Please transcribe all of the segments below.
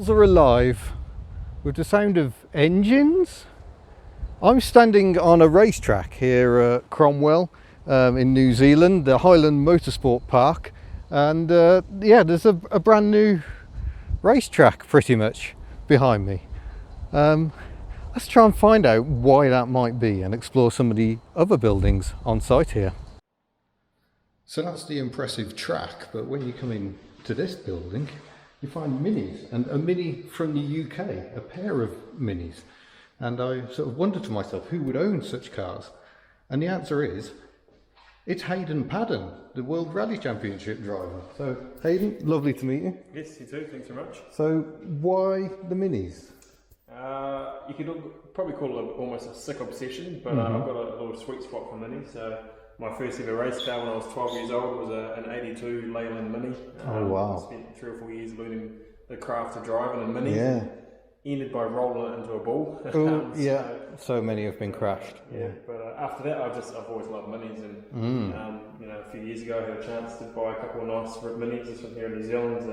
Are alive with the sound of engines. I'm standing on a racetrack here at Cromwell in New Zealand, the Highland Motorsport Park, and yeah, there's a brand new racetrack pretty much behind me. Let's try and find out why that might be and explore some of the other buildings on site here. So that's the impressive track, but when you come in to this building you find minis, and a mini from the UK, a pair of minis. And I sort of wondered to myself, who would own such cars? And the answer is, it's Hayden Paddon, the World Rally Championship driver. So Hayden, lovely to meet you. Yes, you too, thanks very much. So why the minis? You could probably call it almost a sick obsession, but I've got a little sweet spot for minis. So my first ever race car when I was 12 years old was an 82 Leyland Mini. Oh wow. I spent 3 or 4 years learning the craft of driving a Mini. Yeah. Ended by rolling it into a ball. Oh, yeah, so many have been crashed. Yeah, but after that I've always loved minis, and you know, a few years ago I had a chance to buy a couple of nice minis. This one here in New Zealand,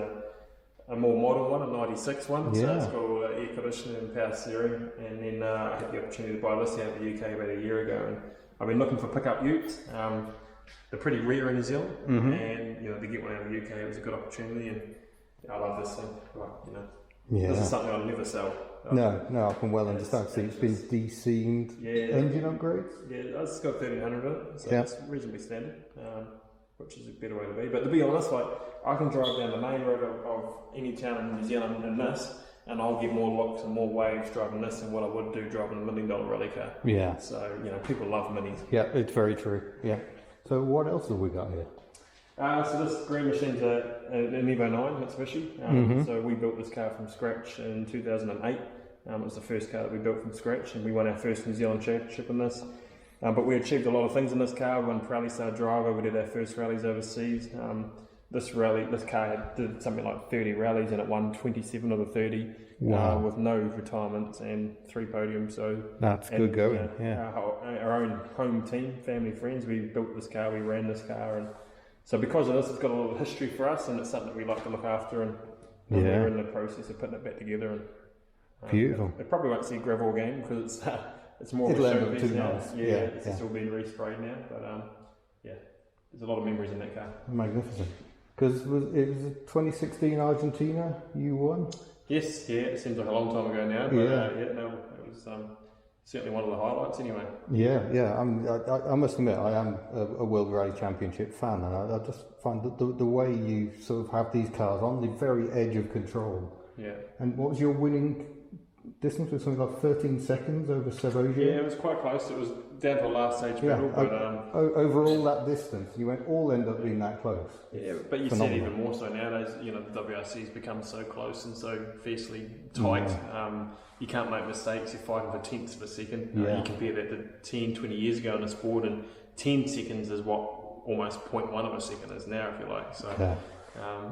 a more modern one, a 96 one, so it's got air conditioning and power steering, and then I had the opportunity to buy this out of the UK about a year ago, and I've been looking for pickup utes. They're pretty rare in New Zealand, and you know, to get one out of the UK, it was a good opportunity, and I love this thing. Like, you know, this is something I'll never sell. No, I can well understand. So it's been de-seamed, engine upgrades? Yeah, it's got 1300 in it, so it's reasonably standard, which is a better way to be. But to be honest, like, I can drive down the main road of any town in New Zealand in this, and I'll get more looks and more waves driving this than what I would do driving $1 million rally car. Yeah. So, you know, people love minis. Yeah, it's very true. Yeah. So what else have we got here? So this green machine's an EVO 9 Mitsubishi. So we built this car from scratch in 2008. It was the first car that we built from scratch, and we won our first New Zealand championship in this. But we achieved a lot of things in this car. We won Rally Star Driver, we did our first rallies overseas. This car did something like 30 rallies, and it won 27 of the 30 with no retirements and 3 podiums. So that's good going. Our own home team, family, friends, we built this car, we ran this car, and so because of this, it's got a lot of history for us, and it's something that we like to look after, and we're in the process of putting it back together. And beautiful. It probably won't see a gravel again because it's more of a showpiece now. Nice. It's still being resprayed now, but there's a lot of memories in that car. Magnificent. Because it was 2016 Argentina you won? Yes, it seems like a long time ago now, but it was certainly one of the highlights anyway. I must admit, I am a World Rally Championship fan, and I just find that the way you sort of have these cars on the very edge of control. Yeah. And what was your winning distance? Was something like 13 seconds over Savogia? Yeah, it was quite close. It was down to a last stage battle, but over all that distance, you won't all end up being that close. Yeah, but you see it even more so nowadays. You know, the WRC's become so close and so fiercely tight. You can't make mistakes. You're fighting for tenths of a second. You compare that to 10, 20 years ago in the sport, and 10 seconds is what almost 0.1 of a second is now, if you like. So.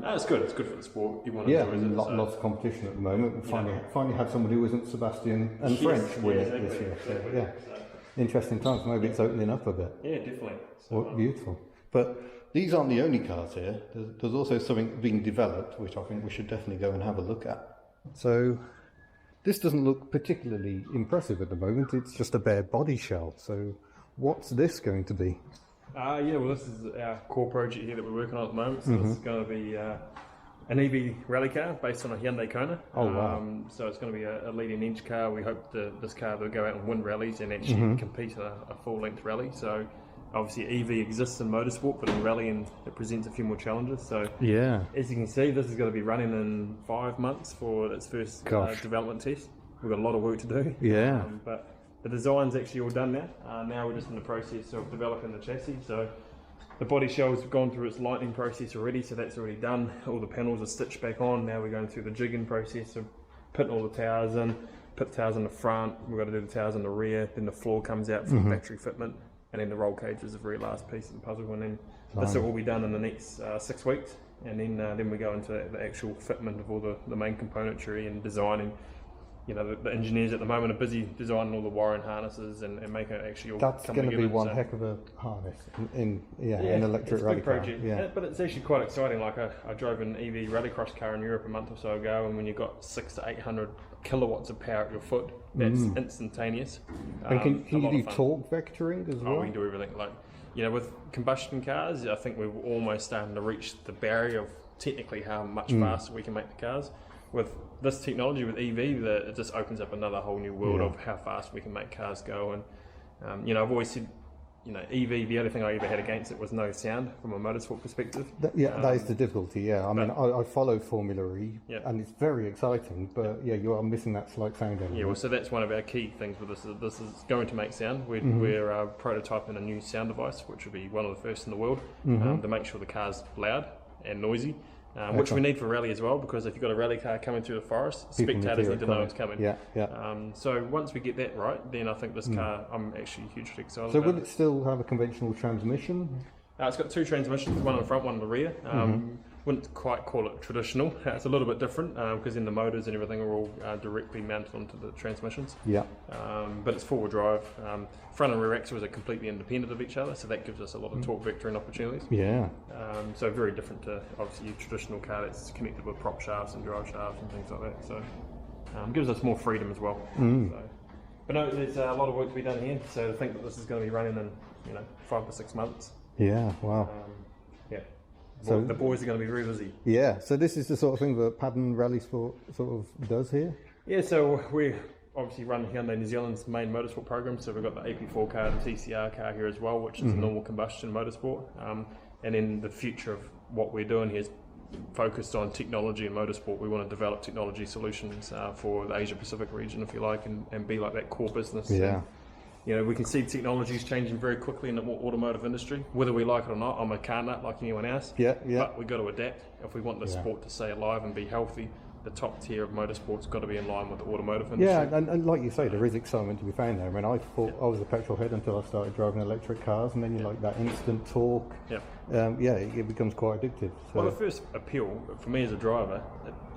No, it's good. It's good for the sport. Everyone enjoys it. Lots of competition at the moment. We finally had somebody who isn't Sebastian and French win it this year. So, interesting times. Maybe it's opening up a bit. Yeah, definitely. So, beautiful. But these aren't the only cars here. There's also something being developed, which I think we should definitely go and have a look at. So this doesn't look particularly impressive at the moment. It's just a bare body shell. So what's this going to be? Well, this is our core project here that we're working on at the moment. So this is going to be an Evey rally car based on a Hyundai Kona. Oh, wow. So it's going to be a leading edge car. We hope this car will go out and win rallies and actually compete in a full-length rally. So obviously Evey exists in motorsport, but in rallying it presents a few more challenges. So as you can see, this is going to be running in 5 months for its first development test. We've got a lot of work to do. But the design's actually all done now. Now we're just in the process of developing the chassis. So the body shell's gone through its lightning process already, so that's already done. All the panels are stitched back on. Now we're going through the jigging process of putting all the towers in, put the towers in the front, we've got to do the towers in the rear, then the floor comes out for the battery fitment, and then the roll cage is the very last piece of the puzzle, and then this will all be done in the next 6 weeks, and then we go into the actual fitment of all the main componentry and designing you know, the engineers at the moment are busy designing all the wiring harnesses and making it actually all That's come going to together. be one So, heck of a harness in an electric it's a rally big car. project. Yeah. But it's actually quite exciting. Like I drove an Evey rallycross car in Europe a month or so ago, and when you've got 600 to 800 kilowatts of power at your foot, that's instantaneous. And can a you lot do of fun. torque vectoring as well? Oh, we can do everything. Like, you know, with combustion cars, I think we're almost starting to reach the barrier of technically how much faster we can make the cars. With this technology, with EV, it just opens up another whole new world of how fast we can make cars go. And you know, I've always said, you know, EV, the only thing I ever had against it was no sound from a motorsport perspective. That is the difficulty. Yeah, I mean, I follow Formula E, and it's very exciting. But you are missing that slight sound element. Yeah, well, so that's one of our key things with this. This is going to make sound. We're prototyping a new sound device, which will be one of the first in the world to make sure the car's loud and noisy. Which we need for rally as well, because if you've got a rally car coming through the forest, spectators need to know it's coming. So once we get that right, then I think this car, I'm actually hugely excited So about will it still have a conventional transmission? It's got two transmissions, one in the front, one in the rear. Wouldn't quite call it traditional. It's a little bit different because then the motors and everything are all directly mounted onto the transmissions. Yeah. But it's four-wheel drive. Front and rear axles are completely independent of each other, so that gives us a lot of torque vectoring opportunities. Yeah. So very different to obviously your traditional car that's connected with prop shafts and drive shafts and things like that. So gives us more freedom as well. So, but no, there's a lot of work to be done here. So to think that this is going to be running in 5 to 6 months. Yeah. Wow. So the boys are going to be very busy. Yeah. So this is the sort of thing that Paden Rally Sport sort of does here. Yeah. So we obviously run Hyundai New Zealand's main motorsport program. So we've got the EP4 car, the TCR car here as well, which is a normal combustion motorsport. And then the future of what we're doing here is focused on technology and motorsport. We want to develop technology solutions for the Asia Pacific region, if you like, and be like that core business. Yeah. You know, we can see technology is changing very quickly in the automotive industry, whether we like it or not. I'm a car nut like anyone else. Yeah. But we've got to adapt. If we want the sport to stay alive and be healthy, the top tier of motorsport's got to be in line with the automotive industry. Yeah, and like you say, there is excitement to be found there. I mean, I thought I was a petrol head until I started driving electric cars, and then you like that instant torque. It becomes quite addictive. So. Well, the first appeal for me as a driver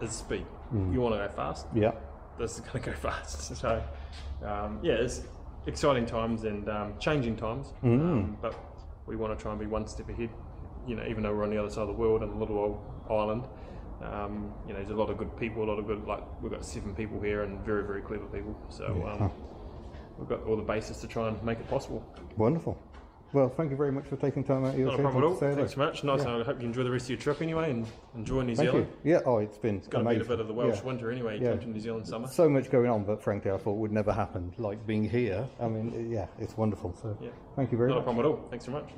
is speed. You want to go fast? Yeah. This is going to go fast. So, it's exciting times and changing times, but we want to try and be one step ahead. You know, even though we're on the other side of the world in a little old island, there's a lot of good people, we've got 7 people here and very, very clever people. So we've got all the bases to try and make it possible. Wonderful. Well, thank you very much for taking time out of your Not a problem at all. Thanks so much. Nice. I hope you enjoy the rest of your trip anyway and enjoy New Zealand. You. Yeah, it's been It's got amazing. to be a bit of the Welsh winter anyway. You come to New Zealand summer. So much going on, but frankly, I thought would never happen. Like being here, I mean, it's wonderful. So, thank you very much. Not a problem at all. Thanks so much.